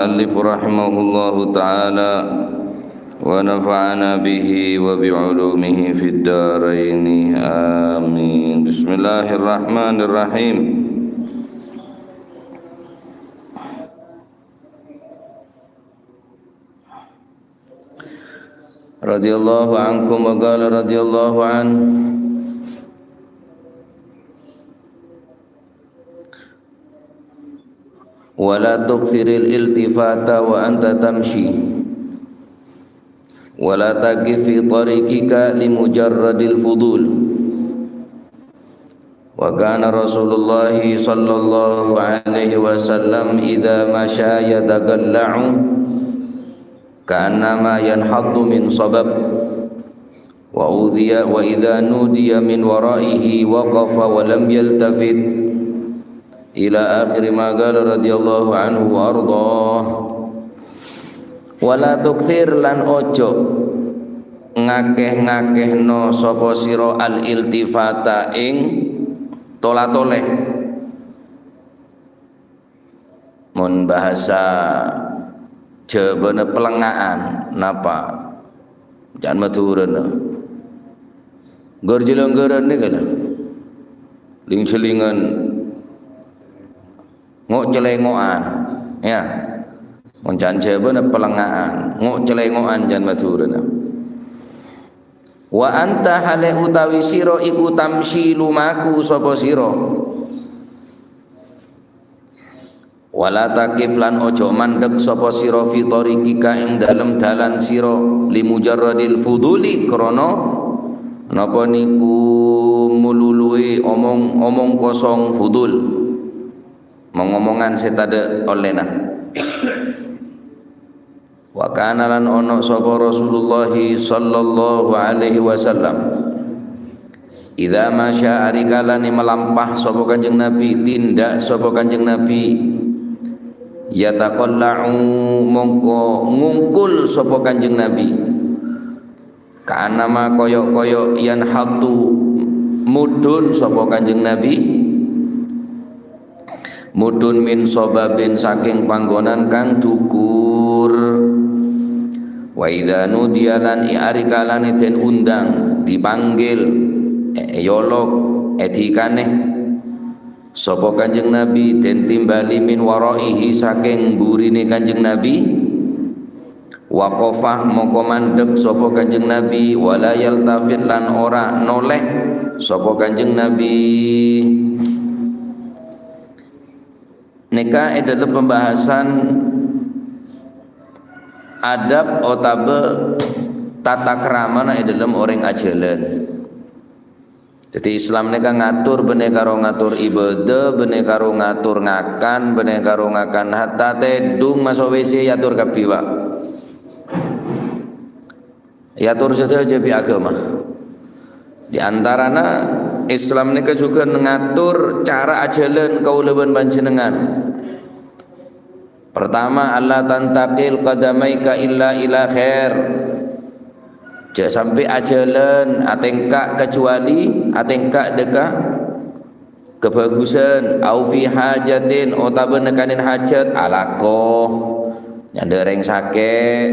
المؤلف رحمه الله تعالى ونفعنا به وبعلومه في الدارين آمين. بسم الله الرحمن الرحيم. رضي الله عنكم وقال رضي الله عنه ولا تكثر الالتفات وأنت تمشي ولا تقف في طريقك لمجرد الفضول. وكان رسول الله صلى الله عليه وسلم إذا مشى يتقلع كأنما ينحط من صبب وإذا نودي من ورائه وقف ولم يلتفت ila akhir ma qala radhiyallahu anhu wa ardhah. Wala tukthir lan ojo ngakeh-ngakehno sapa sira al iltifata ing tola-toleh. Mun bahasa jebene pelengaan napa jan matureun gor jelenggeran niku lho ling-celingan ngok celengoan ya moncan jebana pelengaan ngok celengoan jan maturana. Wa anta hale utawi sira iku tamsi lumaku sapa sira. Wala takif lan ojo mandek sapa sira fi tariqika ing dalem dalan sira limujarradil fuduli krana napa niku mulului omong kosong fudul, mengomongan setada olehna. Wa kana lan ono sapa Rasulullah sallallahu alaihi wasallam idza masya arikalani melampah sapa Kanjeng Nabi, tindak sapa Kanjeng Nabi, yataqallau mongko ngungkul sapa Kanjeng Nabi, kanama koyok-koyok yan hatu mudun sapa Kanjeng Nabi, mudun min sobabin saking panggonan kang dukur. Wa idza nudiya lan arikalane den undang dipanggil yolok etikane sapa Kanjeng Nabi den timbali min waraihi saking burine Kanjeng Nabi, waqafah mongko mandeg sapa Kanjeng Nabi, wala yaltafit lan ora noleh sapa Kanjeng Nabi. Nikah adalah pembahasan adab otabe tata krama dalam orang ajalan. Jadi Islam nikah ngatur bener karo ngatur ibadah, bener karo ngatur ngakan, bener karo ngakan hatta tedung masuk WC yatur kabeh Pak. Yatur sedaya bi agama. Di antarana Islam nikah juga mengatur cara ajalan kaulaban panjenengan. Pertama, Allah tantaqil qadamaika illa ila khair. Jangan sampai ajalan atengka kecuali atengka dekah kebagusan au fi hajatin otabe nekanin hajat alaqoh nyandereng sake.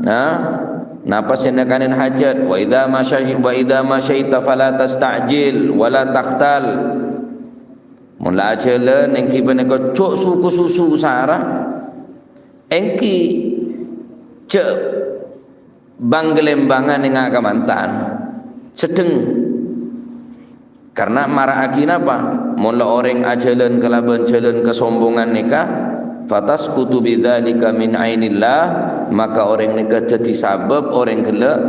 Nah, napa senekanin hajat. Wa idza masyaita fala tastajil wala takhtal. Mula ajalan engki beneko cuk suku susu sarah engki cek banggelembangan ning kamantan sedeng karena maraki napa mula orang ajalan kelaban jalan kesombongan nikah fatas kutu bidzalika min ainillah, maka orang nikah jadi sabab orang gelak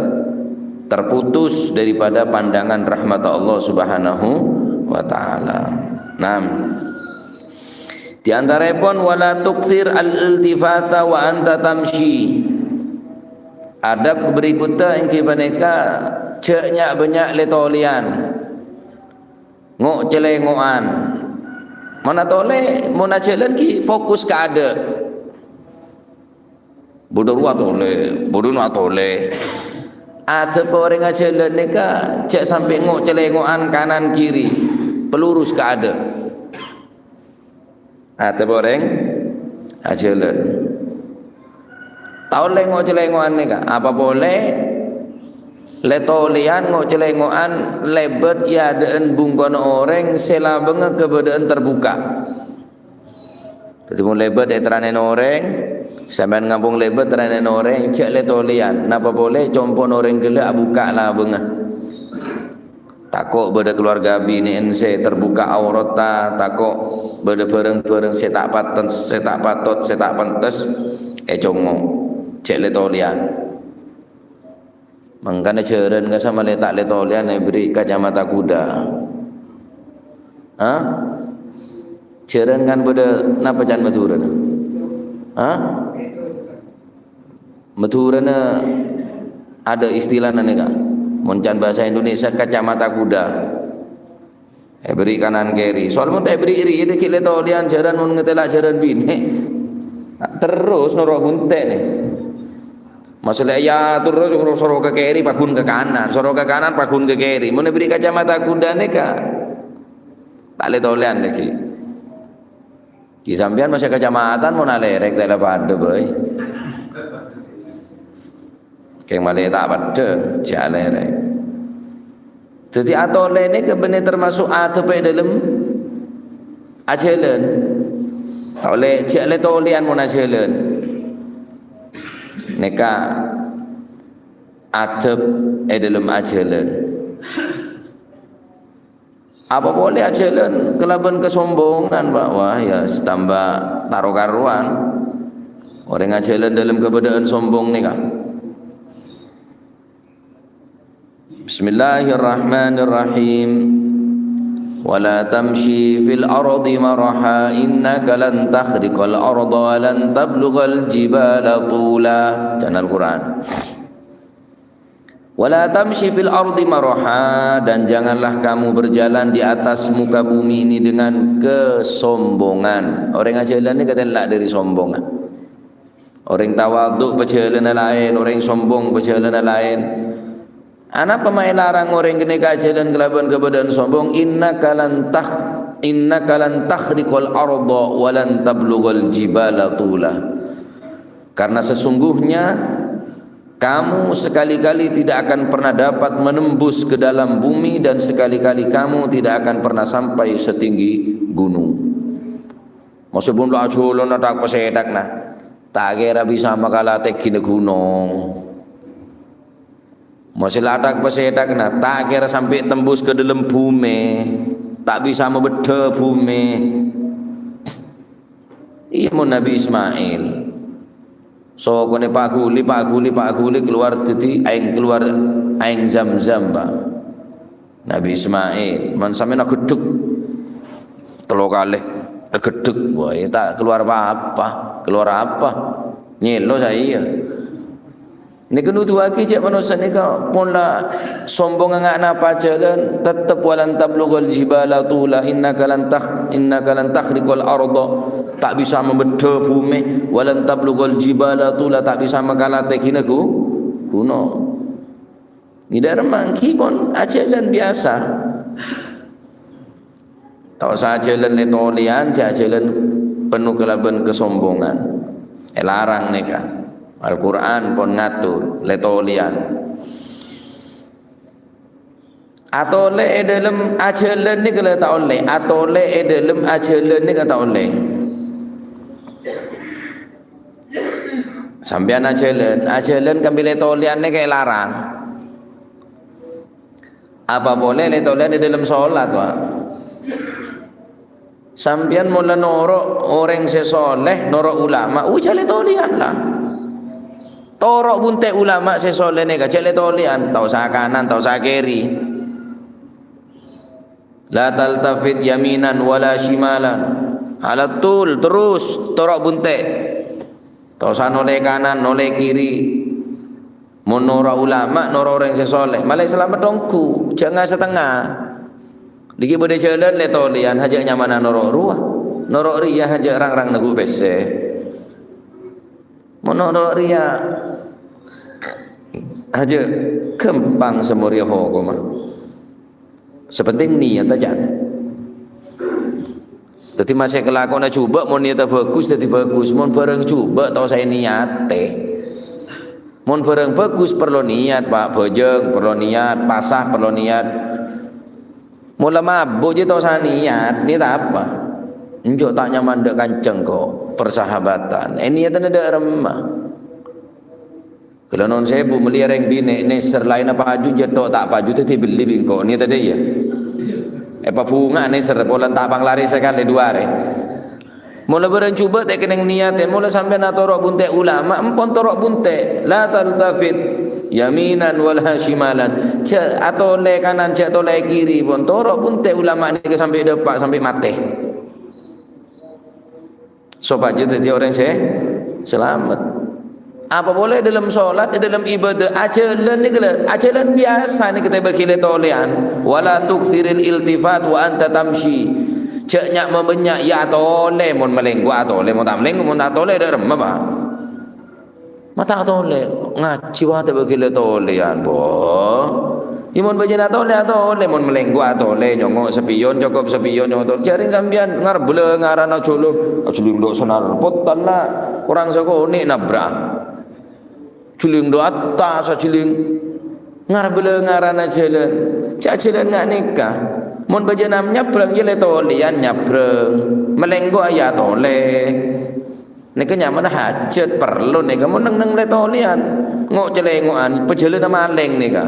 terputus daripada pandangan rahmat Allah Subhanahu wa taala. Naam. Di antaranya wala tukthir al-iltifata wa anta tamshi. Adab berikutnya yang kibaneka ceknya banyak letolian. Ngok celengoan. Mana tole muna jalan ki fokus ke ada. Bodoh tole. Ada orang jalan neka cek sampai ngok celengoan kanan kiri. Pelurus ke ada. Ada orang ajalan Tahu lengok celengoan ni kah? Apa boleh? Letolian ngok celengoan lebet ya deen bungkon orang selabeng kebedaan terbuka. Ketemu lebet teranen orang, sampai ngampung lebet teranen orang cek letolian. Napa boleh compon orang gila buka lah bengah. Takut beda keluarga bini ense terbuka aurata, takut beda pereng-pereng setak patot, setak pantes, congo cek letolian. Mangkana ceren ka sama letak letolian beri kacamata kuda. Ha? Ceren kan beda napa jan maturana? Ha? Maturana ada istilahna ni ka. Mun can bahasa Indonesia kacamata kuda. Beri kanan kiri. Soal mun teh beri iri dek letolian ceren mun ngetela ceren bini. Terus norok bunte ni. Masalah ya terus sorok ke kiri pakun ke kanan, sorok ke kanan pakun ke kiri. Mun beri kacamata kuda ni ka tak le tolean lagi. Ki sampean masih kacamata mun alerek tak pada boy. Keng male tak pada jak alerek. Jadi atole ni ke benar termasuk atepe dalam acelen. Oleh jak le tolean mun acelen. Neka atep dalam ajalan. Apa boleh ajalan kelaban kesombongan Pak? Wah ya tambah taruh karuan. Orang ajalan dalam keberadaan sombong ni kah? Bismillahirrahmanirrahim. Wala tamshi fil ardi maraha innaka lan takhriqal arda wa lan tablughal jibala tula. Jangan Al-Quran. Wala tamshi fil ardi maraha, dan janganlah kamu berjalan di atas muka bumi ini dengan kesombongan. Orang ajalan ni kata lak dari sombong. Orang tawaduk berjalan lain, orang sombong berjalan lain. Anak pemain larang orang kena kajian kelaban kebadan sombong. Innaka lan takhriqal arda wa lan tablughal jibala tula. Karena sesungguhnya kamu sekali-kali tidak akan pernah dapat menembus ke dalam bumi, dan sekali-kali kamu tidak akan pernah sampai setinggi gunung. Maksud pun lah culun ada apa sedak nah. Tak kira bisa makalate kini gunung. Masih ladak pesedak na tak kira sampai tembus ke dalam bumi, tak bisa membeda bumi. Iya mun Nabi Ismail. So kone pak guli keluar titi aing keluar aing zam-zam Pak. Nabi Ismail man sampe nak geduk telo kalih geduk. Wah tak keluar apa? Keluar apa? Nyelo saya. Ni kena tu lagi cak manusia ni kau pun lah sombong ngak napa jalan tetap walan tablughal jibala tula innaka lan takhriqal arda, tak bisa membeda bumi, walan tablughal jibala tula, tak bisa mengalate kinaku kuno. Ni dermang kipon ajalan biasa. Tak usah ajalan letolian, ajalan penuh kelaban kesombongan. Larang nikah. Al-Quran pun ngatur letolian. Atau le dalam ajalan ni kalau tak oleh, atau le dalam ajalan ni kalau tak oleh. Sambian ajalan kan letolian ni kayak larang. Apa boleh letolian di dalam solat Pak? Sambian mula norok orang sesoleh, norok ulama, ujar letolian lah. Torok bunte ulama sesoleh ni kacak letolian, tahu sah kanan, tahu sah kiri. La taltafit yaminan wala shimalan. Alatul terus torok bunte. Tahu sah noleh kanan, noleh kiri. Menora ulama, nora orang sesoleh. Malah selamat dongku, jangan setengah. Diki boleh jalan letolian, hajaknya mana norok ruah, norok ria hajak rang-rang nagu bese. Menurut ria aja kempang semuria ho mah. Sepenting niat aja. Jadi masih kelakuan coba mau niat bagus jadi bagus, mau bareng coba tahu saya niat teh. Mun pereng bagus perlu niat Pak, bojeng perlu niat, pasah perlu niat. Mula mabuk je tau sa niat, ni tak apa. Enjuk tak nyaman dek kanceng kok, persahabatan. Niatan ada remah. Kalau non sebu melireng bini ni serlain apa aju je tok tak paju tadi beli bingko ni tadi ya. Apa bunga ni ser bolan tak bang lari sekali dua hari. Mula berang cuba tak kena niat, mula sampai nak torok bunte ulama, empon torok bunte, la taltafit yaminan wala shimalan. Cak atau le kanan, cak atau le kiri pun torok bunte ulama ni ke sampai depan sampai mati. Sobat je tadi orang saya selamat. Apa boleh dalam solat, dalam ibadah ajalan ni kala, ajalan biasa ni kita berkile tolean, wala tukthiril iltifat wa anta tamshi. Cek nyak membenyak ya tole mon melenggu atole mon tak melenggu mon atole dak remah ba. Mata atole ngaji wa tak berkile tolean bo. Imon bajana atole mon melenggu atole nyongok sepion cukup sepion nyongok jaring sambian ngar bele ngarana culung dok senar potalla kurang sakone nabra. Culing do atas culing ngar bele ngarana jalan cak jalan ngak nikah mun bajenam nyabrang je le tolian nyabrang melenggo aya tole nek nyaman hajat perlu nek mun neng le tolian ngok celengoan pejalan maleng nika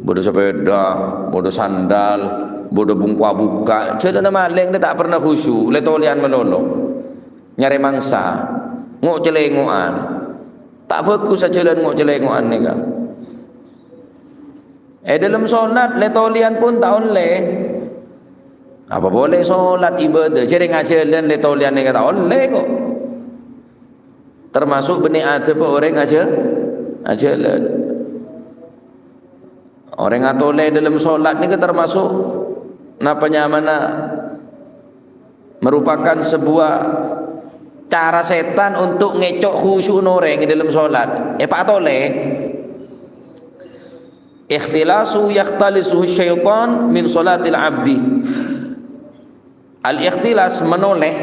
bodo sepeda bodo sandal bodo bungkwa buka jalan maleng dia tak pernah khusyuk le tolian melolo nyari mangsa ngok celengoan tak bagus jalan ngok celengoan nika. Dalam solat le tolian pun tak oleh. Apa boleh solat ibadah cering ajalan le tolian ni kata oleh kok. Termasuk beni adab orang ajalan. Orang atole dalam solat ni termasuk napanya mana merupakan sebuah cara setan untuk ngecok khusyuk orang di dalam solat. Pak atole ikhtilasu yakhtalisuhu syaitan min salatil abdi. Al-ikhtilas menoleh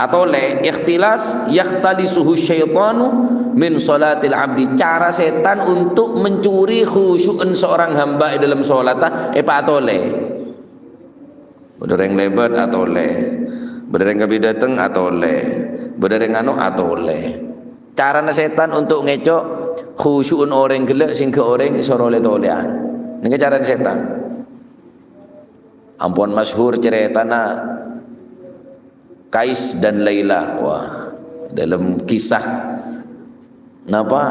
atau le ikhtilas yakhtalisuhu syaitanu min salatil abdi. Cara setan untuk mencuri khusyukan seorang hamba di dalam salat atau le berdereng lebat atau le berdereng kebidateng atau le berdereng anu atau le. Cara setan untuk ngecok khusyuun orang gelak sing ke orang sorole tolean. Ini cara setan. Ampun masyhur ceritana Kais dan Laila. Wah, dalam kisah napa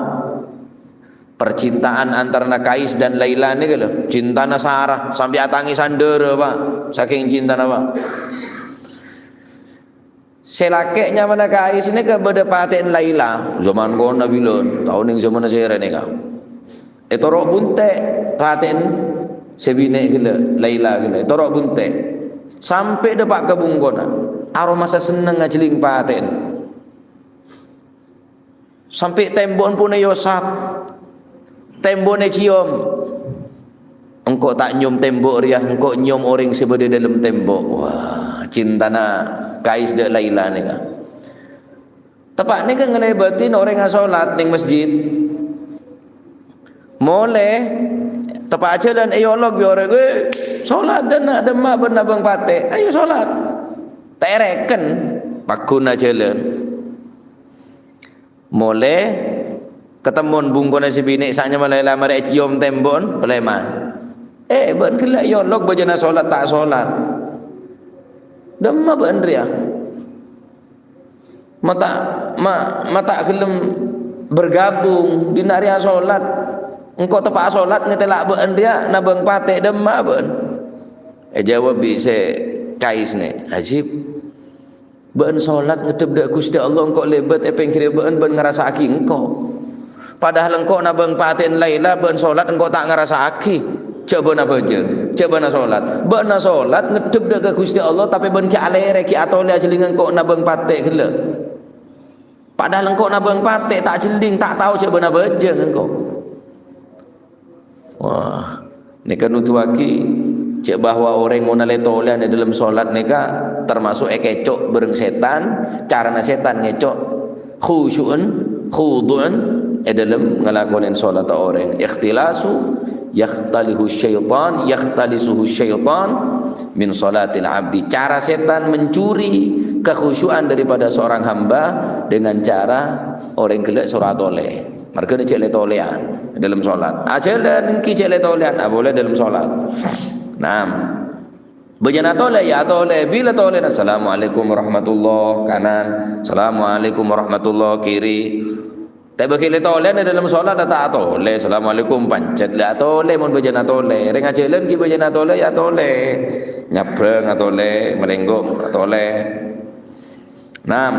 percintaan antara Kais dan Laila ni kalau cintana Sarah sampai atangi sandera Pak. Saking cinta napa. Selakeknya mana Kais ni ke berdepaten Laila zaman kon Nabilon tahun yang zaman saya ni ka torok bunte paten sebine gila Laila gila torok bunte sampai depak kebun kona aroma masa seneng ngajeling paten sampai tembok pun yosak tembok ne cium engkau tak nyum tembok riah engkau nyum orang sebeda dalam tembok. Wah cintana Kais de Laila ni ka tepat ni kan ngelebatin orang yang solat ning masjid mole tepat aja dan ayolog bi orang solat dan ada mak bernabang pate ayo solat tak reken pakuna jalan mole ketemun bungkona si bini saknya malela mereka cium tembon peleman ben kila ayolog bajana solat tak solat demma ben ria mata kelem bergabung di naria solat engkau tepak solat ngetelak ben dia nabang pate demma ben jawab bi se Kais ni ajib ben solat ngedep dak Gusti Allah engkau lebat epeng kira ben ngerasa aki engkau padahal engkau nabang paten Laila ben solat engkau tak ngerasa aki coba na baca coba na solat ngedep dak ke Gusti Allah tapi ben ki alere ki atole ajeling engkau nabang pate gela padahal engkau nabang pate tak jeling tak tahu coba na baca engkau. Wah ni kan utuaki cek bahwa orang monale tolean di dalam solat neka termasuk ekecok bereng setan cara na setan ngecok khusyuun khudu'un dalam ngelakonin solat orang. Ikhtilasu yakhtalisuhu syaitan min salatil abdi. Cara setan mencuri kekhusyuan daripada seorang hamba dengan cara orang gelak surat toleh. Mereka ni cek tolehan dalam solat. Ajalan ki cek tolehan boleh dalam solat. Naam. Bejana toleh ya toleh, bila toleh assalamualaikum warahmatullahi kanan, assalamualaikum warahmatullahi kiri. Tak bakil toleh dalam solat tak toleh, assalamualaikum pancet la toleh mun bejana toleh. Reng ajalan ki bejana toleh ya toleh. Nyapreng toleh, melenggong toleh. Naam.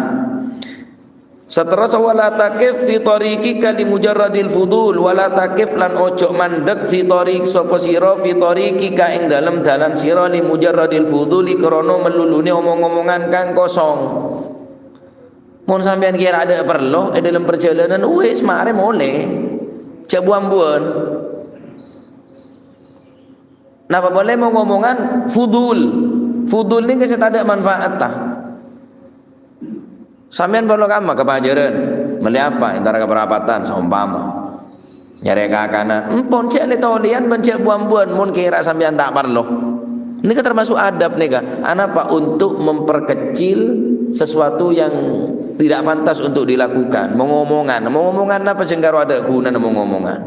Seterus wala takif fi tariqika li mujarradil fudul wala takif lan ojo mandek fi tariq sapa sira fi tariqika ing dalem dalan sira li mujarradil fuduli krana melulune omong-omongan kang kosong. Mun sampean kira ada perlu dalam perjalanan wis mare moleh cek buan-buan. Napa boleh mau ngomongan fudul. Fudul ni keset ada manfaat tah. Sampean perlu kama kepajaran meli apa antara keberapatan saumpama nyari kakanan empon cek le tolian bencek buan-buan mun kira sampean tak perlu. Ini kan termasuk adab nih kan. Anapa untuk memperkecil sesuatu yang tidak pantas untuk dilakukan. Mengomongan apa sengkaro ada guna mengomongan.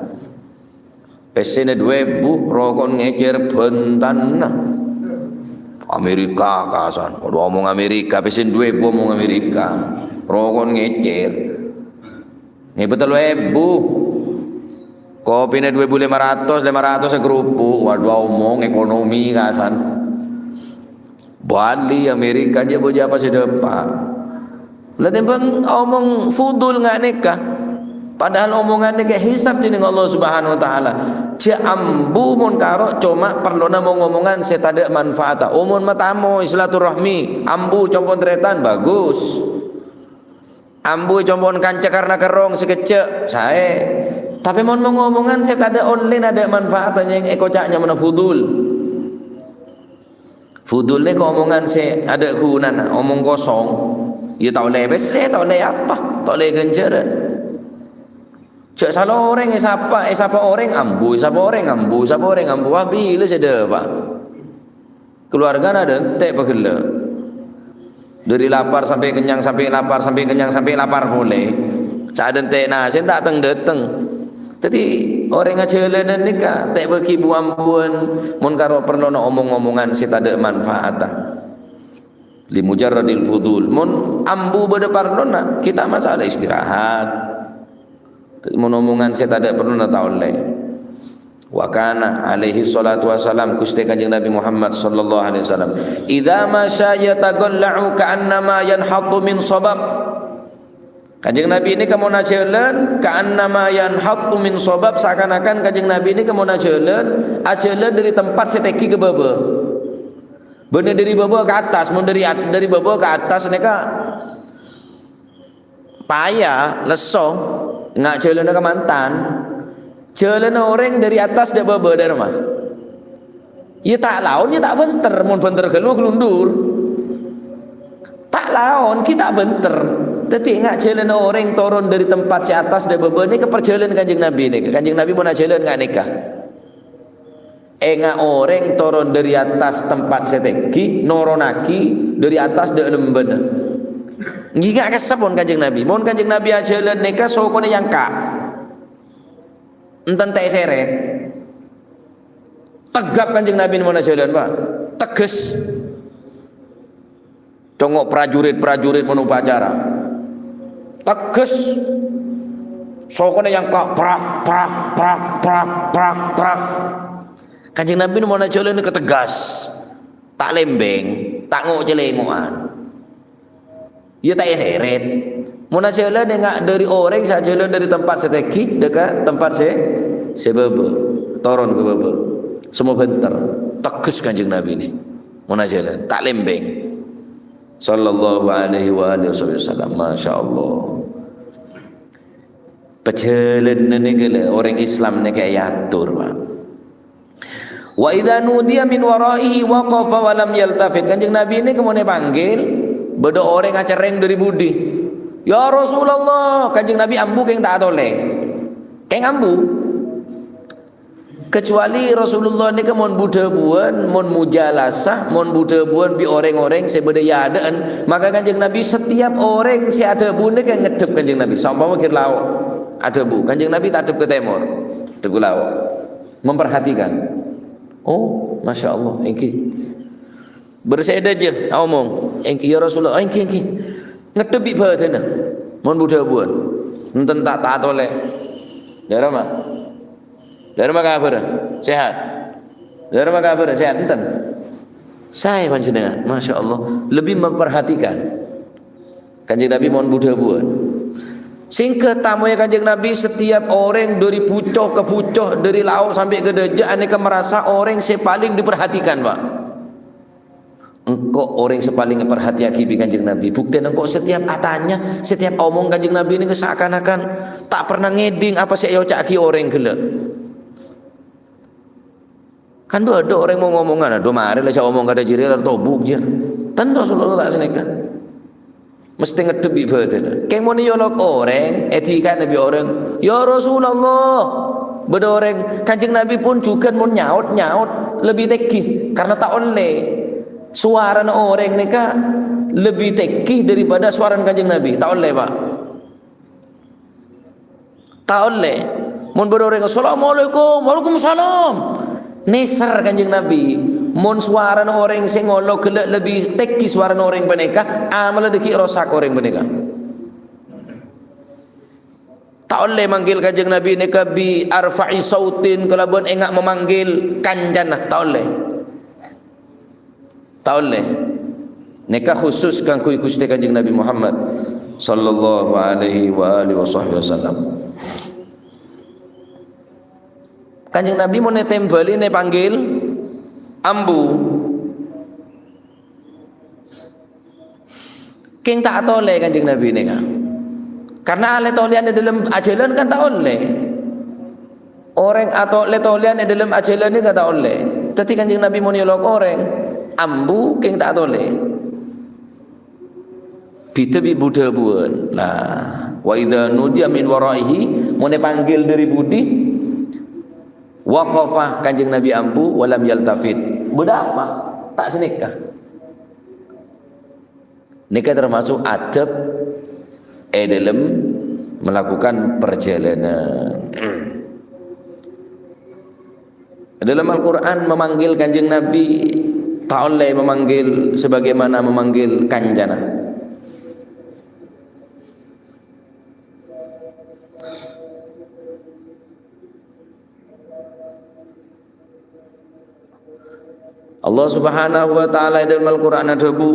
Pesene 2000 rokok ngecer bentan Amerika kasan, udah omong Amerika, pesen 2000 omong Amerika, rokok ngecer, ini betul 2000, kopi ini 2500 sekerupuk, waduh omong ekonomi kasan, Bali Amerika aja boja apa sih depan, lalu bang omong fudul nggak nikah. Padahal omongannya kayak hisab dengan Allah Subhanahu Wa Taala. Jambu mun karo cuma perlu nama ngomongan saya tak ada manfaat. Umun matamu silaturahmi, ambu compon tretan bagus. Ambu compon kancak karena kerong sekecek saya. Tapi mun mau ngomongan saya tak ada online ada manfaatnya yang ekocaknya mana fudul. Fudul ni omongan saya ada guna omong kosong. Ya tak boleh saya tak boleh apa, tak boleh genceran. Cak salah orang siapa orang ambu, siapa orang ambu, bila sedar pak. Keluarga ada entek pagela. Dari lapar sampai kenyang sampai lapar sampai kenyang sampai lapar boleh. Cak entek nah, saya tak datang. Jadi orang ngajalanan ni kah tak bagi buan-buan mun karo perlu nak omong-omongan si tak ada manfaat. Li mujarradil fudul. Mun ambu berdepar nona kita masalah istirahat. Omongan saya tak ada perlu nak tahu leh. Wa kana alaihi salatu wasalam kusti kanjeng Nabi Muhammad sallallahu alaihi wasallam. Idza ma syaya tagalla'u ka'annama yanhattu min sabab. Kanjeng Nabi ini kamu nak jalan ka'annama yanhattu min sabab seakan-akan kanjeng Nabi ini kamu nak jalan dari tempat seteki ke bawah. Benar dari bawah ke atas, mun dari bawah ke atas ni kak payah leso. Nggak jalan ke mantan, jalan orang dari atas dia baba dari rumah. Ya tak lawan, ya tak benter, mun benter gelundur. Tak lawan, kita benter. Tapi nggak jalan orang turun dari tempat si atas dia baba ni ke perjalanan kanjeng Nabi ni. Kanjeng Nabi mau nak jalan nggak nikah. Nggak orang turun dari atas tempat seteki, noronaki dari atas dia lembena. Nggak kesapun kanjeng Nabi. Mohon kanjeng Nabi ajalan nikah sokone yang kak. Enten tak seret. Tegap kanjeng Nabi mohon ajalan pak. Tegas. Tengok prajurit menupacara. Tegas. Sokone yang kak. Prak. Kanjeng Nabi mohon ajalan ni ketegas. Tak lembeng, tak ngok celengoan. Ya tak seret. Muna jalan enggak dari orang saya jalan dari tempat seteki dekat tempat sebebe turun ke bebe. Semua bentar. Tegas kanjeng Nabi ini. Muna jalan tak lembeng. Sallallahu alaihi wa alihi wasallam. Masya-Allah. Perjalanan ni gila orang Islam ni kayak atur pak. Wa idza nudiya min waraihi waqafa wa lam yaltafit. Kanjeng Nabi ini kemudian panggil beda orang acareng dari budi. Ya Rasulullah, Kanjeng Nabi ambu keng tak toleh. Keng ambu. Kecuali Rasulullah ni kan mon buta buan, mon mujalasah, mon buta buan bi orang-orang sebeda adaan, maka Kanjeng Nabi setiap orang si ada bu ni kan ngedep Kanjeng Nabi. Sambama kir lauk. Ada bu. Kanjeng Nabi tak adep ke timur. Adep ke lauk. Memperhatikan. Oh, Masya Allah, engki berseda je omong, engki ya Rasulullah, engki ngedep bi ba tena. Mon buta buan. Enten tak toleh. Darah mah. Dari mana kabar? Sehat. Dari mana kabar? Sehat enten. Saya panjenengan, Masya Allah, lebih memperhatikan. Kanjeng Nabi mohon buddha buan. Singkat tamunya Kanjeng Nabi setiap orang dari pucuk ke pucuk, dari laut sampai ke dejak, aneka merasa orang yang paling diperhatikan, Pak. Engkau orang yang paling perhatian kibi Kanjeng Nabi. Bukti engkau setiap atanya, setiap omong Kanjeng Nabi ini seakan-akan tak pernah ngeding apa sih cak ki orang gelap. Kan ada orang mau ngomongan, ada mari lah saya omong kada jiri atau tobuk je. Tan Rasulullah tak seneka. Mesti ngedebi betul. Keng mau nyolok orang, etika Nabi orang. Ya Rasulullah, beda orang Kanjeng Nabi pun juga mau nyaut lebih teki karena tak oleh suara orang neka lebih teki daripada suara Kanjeng Nabi. Tak oleh Pak. Tak oleh. Mun beda orang Assalamualaikum, Waalaikumsalam. Neser Kanjeng Nabi mon suara orang sing ngolo gelek lebih teki suara orang beneka amal deki rosak orang beneka tak oleh manggil Kanjeng Nabi neka bi arfa'i sautin kalaban engak memanggil kanjana tak oleh neka khusus kang kui Gusti Kanjeng Nabi Muhammad sallallahu alaihi wa alihi wasallam. Kanjeng Nabi mau netembali ne panggil ambu. King tak toleh Kanjeng Nabi ni kan. Karena ale tolehan di dalam ajalan kan tak oleh. Orang atau le tolehan di dalam ajalan ni kan tak oleh. Tapi Kanjeng Nabi mau nyolok orang ambu king tak toleh. Bita bi buddha buan. Nah, wa idza nudiya min waraihi mau panggil dari budi waqafah Kanjeng Nabi ambu walam yaltafid. Budak apa? Tak senikah. Nikah termasuk adab dalam melakukan perjalanan. Dalam Al-Quran memanggil Kanjeng Nabi tak oleh memanggil sebagaimana memanggil kanjana. Allah Subhanahu wa taala dalam Al-Qur'an ada bu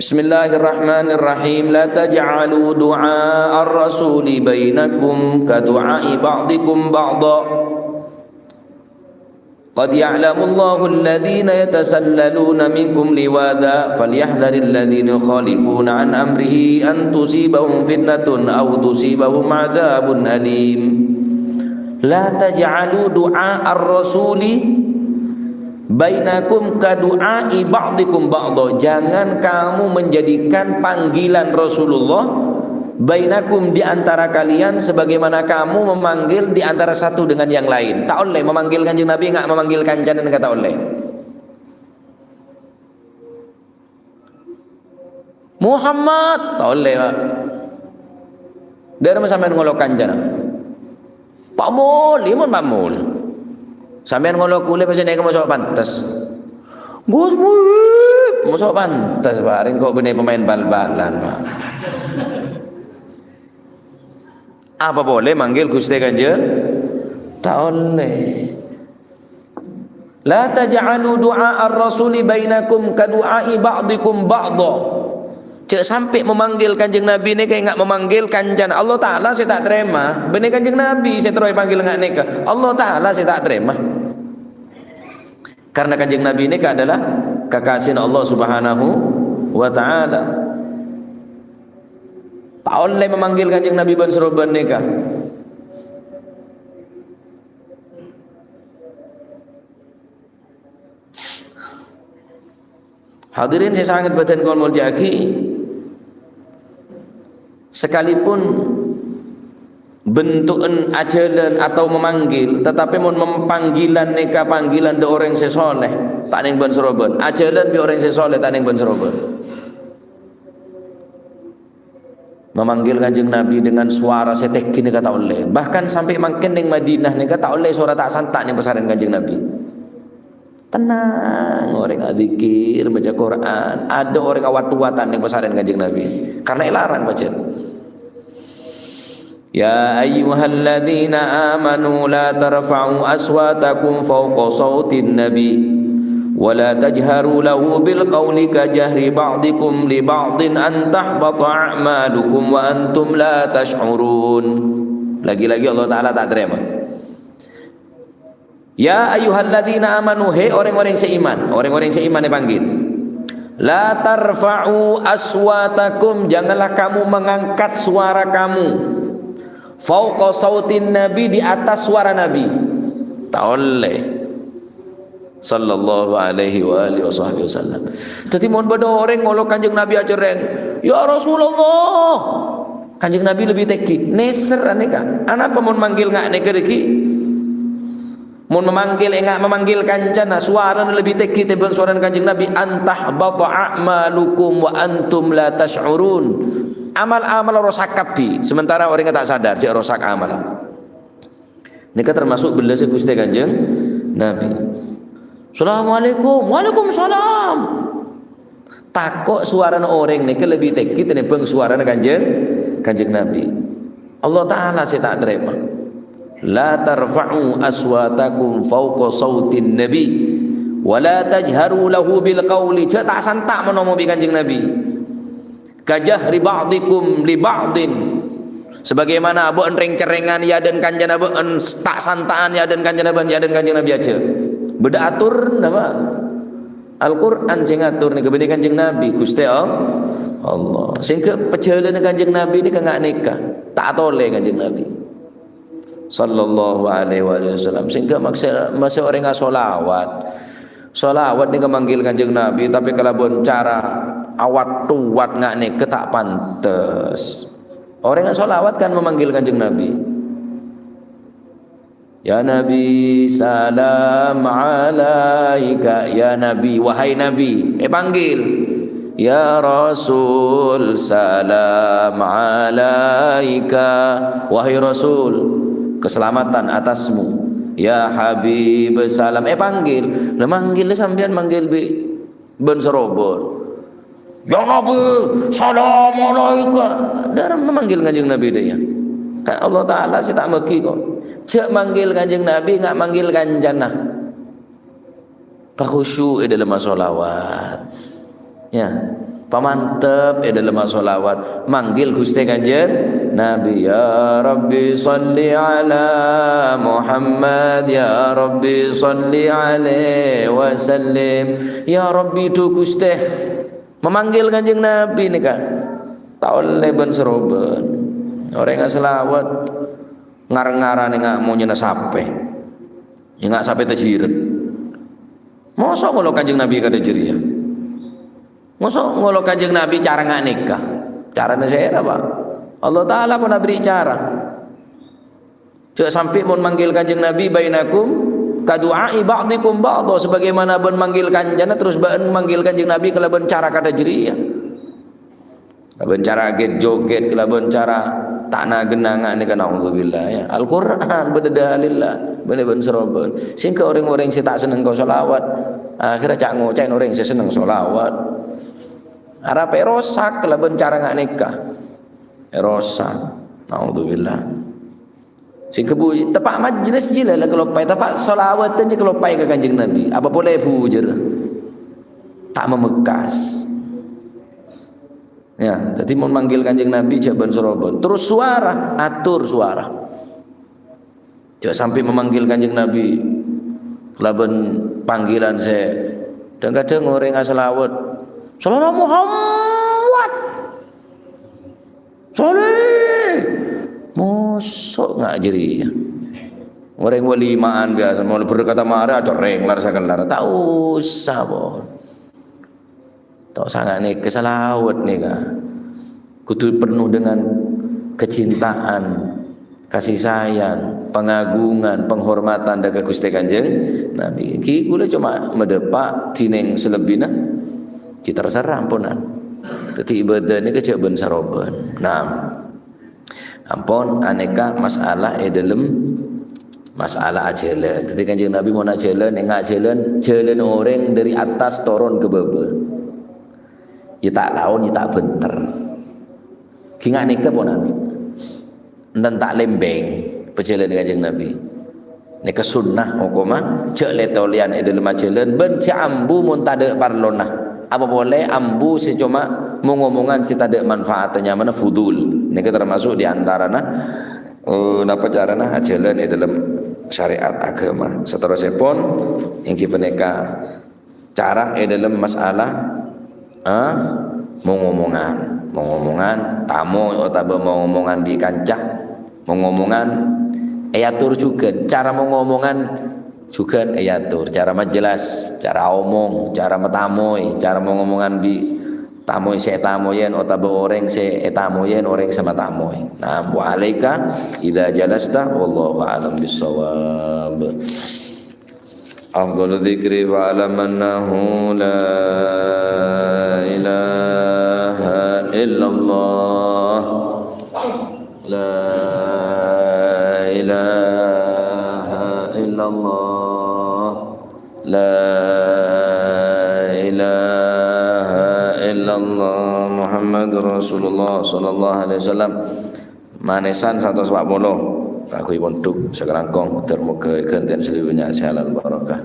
Bismillahirrahmanirrahim la taj'alu du'a ar-rasuli bainakum ka du'a'i ba'dikum ba'dha qad ya'lamu Allahu alladhina yatasallaluna minkum liwada falyahdharil ladhina yukhalifuna an amrihi an tusibahum fitnatun aw tusibahum 'adzabun alim. La taj'alu du'a ar-rasuli bainakum ka du'ai ba'dikum ba'dha. Jangan kamu menjadikan panggilan Rasulullah bainakum di antara kalian sebagaimana kamu memanggil di antara satu dengan yang lain. Tak oleh memanggil Kanjeng Nabi enggak memanggil kancanan kata oleh. Muhammad tak oleh Pak. Dari mana sampean ngolok kancanan? Pak Mul, limun Pak Mul. Sampean ngolok kule pasti naik masuk pantas. Gus Mul, masuk pantas Pak. Ring kok bener pemain bal-balan Pak. Apa boleh manggil Gusti Kanjeng? Tak oleh. La taj'alu du'a ar-rasuli bainakum ka du'ai ba'dikum ba'dha. Cek sampai memanggil Kanjeng Nabi ni kayak enggak memanggil kanjan Allah Taala saya tak terima. Benih Kanjeng Nabi saya terus panggil enggak neka. Allah Taala saya tak terima. Karena Kanjeng Nabi ini adalah kekasih Allah Subhanahu wa taala. Tak oleh memanggil Kanjeng Nabi ban seruban neka. Hadirin saya sangat badan kaum muljaki. sekalipun bentukan ajalan atau memanggil, tetapi mun mempanggilan neka panggilan de orang sesoleh tak ning ben seroben, ajalan bi orang sesoleh tak ning ben seroben. Memanggil Kanjeng Nabi dengan suara seteki ni kata oleh, bahkan sampai makin ning Madinah ni kata oleh suara tak santak ning pesaran Kanjeng Nabi. Tenang orang zikir baca Quran, ada orang awat-watan ning pesaran Kanjeng Nabi karena ilaran baca. Ya ayyuhalladzina amanu la tarfa'u aswatakum fawqa sautin nabi ولا تجهروا له بالقول كجهر بعضكم لبعض أن تحبط أعمالكم وأنتم لا تشعرون. Lagi-lagi Allah Ta'ala tak terima. Ya ayyuhalladzina amanu, hei orang-orang seiman, orang-orang seiman dipanggil. La tarfa'u aswatakum, janganlah kamu mengangkat suara kamu. Fauqa sautin nabi, di atas suara Nabi. Tak boleh. Sallallahu alaihi wa alihi wasallam. Tadi mohon pada orang ngolok Kanjeng Nabi acereng, ya Rasulullah. Kanjeng Nabi lebih teki, neser aneka. Anapa mohon manggil ngak neka deki? Mohon memanggil ngak memanggil kancana, suara lebih teki tebal suara Kanjeng Nabi. Antah bata a'malukum wa antum la tash'urun. Amal-amal rosak kapi, sementara orang tak sadar cek rosak amal. Neka termasuk belas Gusti Kanjeng Nabi. Assalamualaikum, waalaikumsalam. Takut suara orang ni lebih teki tenimbang suara Kanjeng Nabi. Allah Taala saya tak terima. La tarfa'u aswatakum fawqa sautin nabi wa la tajharu lahu bil qawli. Tak santak menomo bi Kanjeng Nabi. Kajahri ba'dikum li ba'din. Sebagaimana abu enreng cerengan ya dan Kanjeng Nabi tak santaan ya dan Kanjeng Nabi aja. Beda atur nama Al-Quran sing atur ni kebenaran Kanjeng Nabi Gusti Allah. Sehingga perjalanan Kanjeng Nabi ni kagak nikah, tak toleh Kanjeng Nabi sallallahu alaihi wasallam. Sehingga masih orang solawat. Solawat ni kemanggil Kanjeng Nabi, tapi kalau cara awat tuat ngak nikah tak pantas. Orang yang solawat kan memanggil Kanjeng Nabi. Ya Nabi salam alaika, ya Nabi, wahai Nabi, panggil. Ya Rasul salam alaika, wahai Rasul, keselamatan atasmu. Ya Habib salam, panggil. Manggil sampean manggil ben serobon. Ya Nabi salam alaika, dalam memanggil Kanjeng Nabi dia. Kan Allah Taala saya tak meki kok. Cek manggil Kanjeng Nabi ngak manggil kanjana. Pak khusyuk dalam solawat. Ya, pamantep dalam solawat. Manggil Gusti Kanjeng Nabi. Ya Rabbi salli ala Muhammad, ya Rabbi salli alaihi wasallim. Ya Rabbi tu Gusti memanggil Kanjeng Nabi ni kan. Tak oleh ben seroben. Orang yang selawat ngarang-ngarang ngak mau nyena sape, ngak sape terjiret. Mosok ngolok Kanjeng Nabi kada jeria. Mosok ngolok Kanjeng Nabi cara ngak nikah. Caranya saya apa? Allah Taala pun beri cara. Cak sampai mau manggil Kanjeng Nabi bainakum kadu'ai ba'dikum ba'dha, sebagaimana ben manggil kanjana terus ben manggil Kanjeng Nabi kalau ben cara kada jeria. Ben cara joget kalau ben cara takna genangan ni kan auzubillah ya. Al-Quran berdalillah benar-benar serobon. Sehingga orang-orang yang tak senang kau solawat, akhirnya cak ngoceh orang yang senang solawat. Arab rosak kalau bencara ngak nikah. Rosak. Auzubillah. Sehingga bu tepak majlis je lah kalau pai tepak solawatan je kalau pai ke Kanjeng Nabi. Apa boleh bujur. Tak memekas. Ya, jadi mau manggil Kanjeng Nabi jaban serobon. Terus suara, atur suara. Jangan sampai memanggil Kanjeng Nabi kelaban panggilan saya. Dan kadang orang asalawat, Salam Muhammad. Saleh. Mosok ngak jeri. Orang walimaan biasa mau berkata marah coreng larasakan lara. Tak usah bon. Tak sangat ni kesalawat ni kan. kudu penuh dengan kecintaan, kasih sayang, pengagungan, penghormatan dekat Gusti Kanjeng Nabi. Ki kula cuma medepak tineng selebihna kita terserah ampunan. Tetapi ibadah ni kecek ben saroban. Nah, ampun aneka masalah dalam masalah ajalan. Tetapi Kanjeng Nabi mau ajalan, jalan orang dari atas turun ke bawah. Ya tak lawan, ya tak benter. Kinga nikah ponan. Dan tak lembeng perjalanan Kanjeng Nabi. Nikah sunnah hukumah cek letolian dalam ajalan ben si ambu mun tade parlonah. Apa boleh ambu si cuma mengomongan si tade manfaatnya mana fudul. Nikah termasuk di antara napa carana ajalan dalam syariat agama. Seterusnya pun yang kita nikah cara dalam masalah mengomongan tamu atau mengomongan di kancah mengomongan ayatur juga cara mengomongan juga ayatur cara majelas cara omong cara metamoy cara mengomongan di tamoy se tamoyen atau orang se tamoyen orang sama tamoy. Nah wa alaika idza jalasta wallahu a'lam bissawab. Afdhalu dzikri wa alamannahu la ilaha illallah la ilaha illallah la ilaha illallah Muhammadur Rasulullah sallallahu alaihi wasallam. Manesan 140 aku pun tuk sekarangkong termuka kenten selebihnya halal barakah.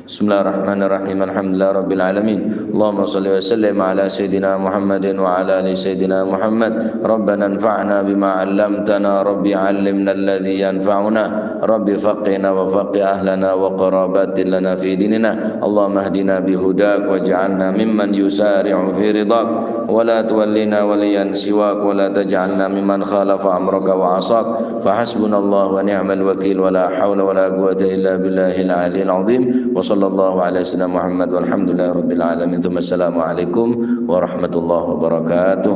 Bismillahirrahmanirrahim. Alhamdulillah rabbil alamin. Allahumma shalli wa sallim ala sayidina Muhammadin wa ala ali sayidina Muhammad. Rabbana anfa'na bima 'allamtana, rabbi 'allimna alladhi yanfa'una, rabbi faqihna wa faqih ahlana wa qarabatin lana fi dinina. Allahumma hdina bihudak waj'alna mimman yusari'u fi ridak wa la tuwallina waliyan siwak wa la taj'alna mimman khalafa amraka wa 'asak. Fa hasbunallahu wa ni'mal wakil wa la hawla wa la quwwata illa billahil 'aliyyil 'azim. Wa sallallahu ala sayyidina Muhammad walhamdulillahi rabbil alamin. Assalamu alaikum warahmatullahi wabarakatuh.